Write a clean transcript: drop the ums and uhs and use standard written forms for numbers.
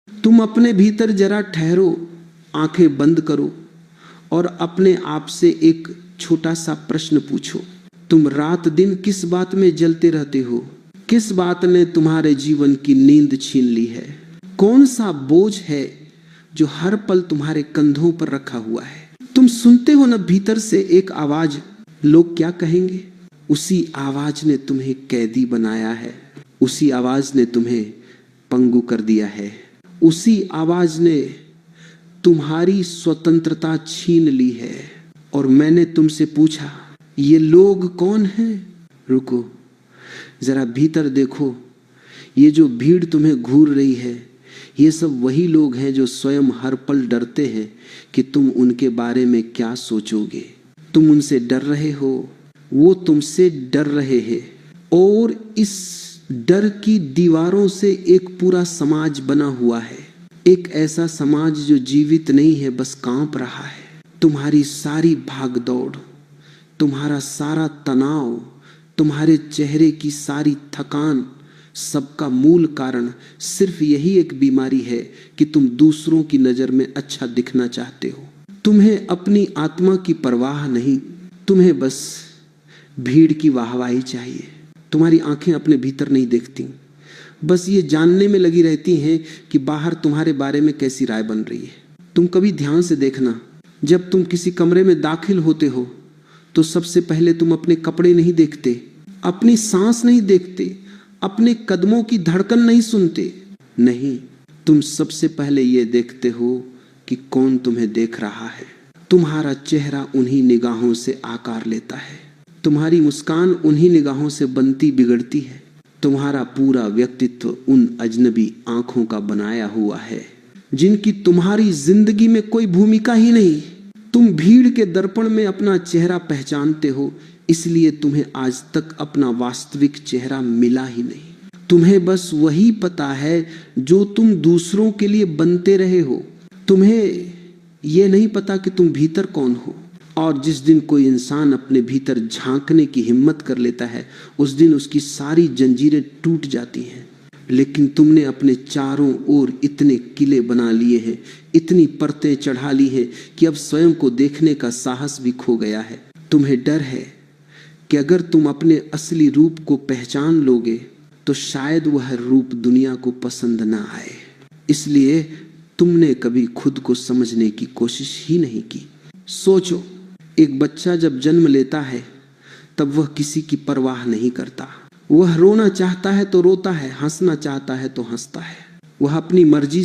तुम अपने भीतर जरा ठहरो, आंखें बंद करो और अपने आप से एक छोटा सा प्रश्न पूछो। तुम रात दिन किस बात में जलते रहते हो? किस बात ने तुम्हारे जीवन की नींद छीन ली है? कौन सा बोझ है जो हर पल तुम्हारे कंधों पर रखा हुआ है? तुम सुनते हो ना भीतर से एक आवाज, लोग क्या कहेंगे? उसी आवाज ने तुम्हें कैदी बनाया है, उसी आवाज ने तुम्हें पंगु कर दिया है, उसी आवाज ने तुम्हारी स्वतंत्रता छीन ली है। और मैंने तुमसे पूछा, ये लोग कौन हैं? रुको, जरा भीतर देखो। ये जो भीड़ तुम्हें घूर रही है, ये सब वही लोग हैं जो स्वयं हर पल डरते हैं कि तुम उनके बारे में क्या सोचोगे। तुम उनसे डर रहे हो, वो तुमसे डर रहे हैं। और इस डर की दीवारों से एक पूरा समाज बना हुआ है, एक ऐसा समाज जो जीवित नहीं है, बस कांप रहा है। तुम्हारी सारी भागदौड़, तुम्हारा सारा तनाव, तुम्हारे चेहरे की सारी थकान, सबका मूल कारण सिर्फ यही एक बीमारी है कि तुम दूसरों की नजर में अच्छा दिखना चाहते हो। तुम्हें अपनी आत्मा की परवाह नहीं, तुम्हें बस भीड़ की वाहवाही चाहिए। तुम्हारी आंखें अपने भीतर नहीं देखती, बस ये जानने में लगी रहती हैं कि बाहर तुम्हारे बारे में कैसी राय बन रही है। तुम कभी ध्यान से देखना, जब तुम किसी कमरे में दाखिल होते हो तो सबसे पहले तुम अपने कपड़े नहीं देखते, अपनी सांस नहीं देखते, अपने कदमों की धड़कन नहीं सुनते। नहीं, तुम सबसे पहले ये देखते हो कि कौन तुम्हें देख रहा है। तुम्हारा चेहरा उन्हीं निगाहों से आकार लेता है, तुम्हारी मुस्कान उन्हीं निगाहों से बनती बिगड़ती है। तुम्हारा पूरा व्यक्तित्व उन अजनबी आंखों का बनाया हुआ है जिनकी तुम्हारी जिंदगी में कोई भूमिका ही नहीं। तुम भीड़ के दर्पण में अपना चेहरा पहचानते हो, इसलिए तुम्हें आज तक अपना वास्तविक चेहरा मिला ही नहीं। तुम्हें बस वही पता है जो तुम दूसरों के लिए बनते रहे हो। तुम्हें यह नहीं पता कि तुम भीतर कौन हो। और जिस दिन कोई इंसान अपने भीतर झांकने की हिम्मत कर लेता है, उस दिन उसकी सारी जंजीरें टूट जाती हैं। लेकिन तुमने अपने चारों ओर इतने किले बना लिए हैं, इतनी परतें चढ़ा ली हैं कि अब स्वयं को देखने का साहस भी खो गया है। तुम्हें डर है कि अगर तुम अपने असली रूप को पहचान लोगे तो शायद वह रूप दुनिया को पसंद ना आए, इसलिए तुमने कभी खुद को समझने की कोशिश ही नहीं की। सोचो, एक बच्चा जब जन्म लेता है तब वह किसी की परवाह नहीं करता। वह रोना चाहता है तो रोता है, हंसना चाहता है तो हंसता है। वह अपनी मर्जी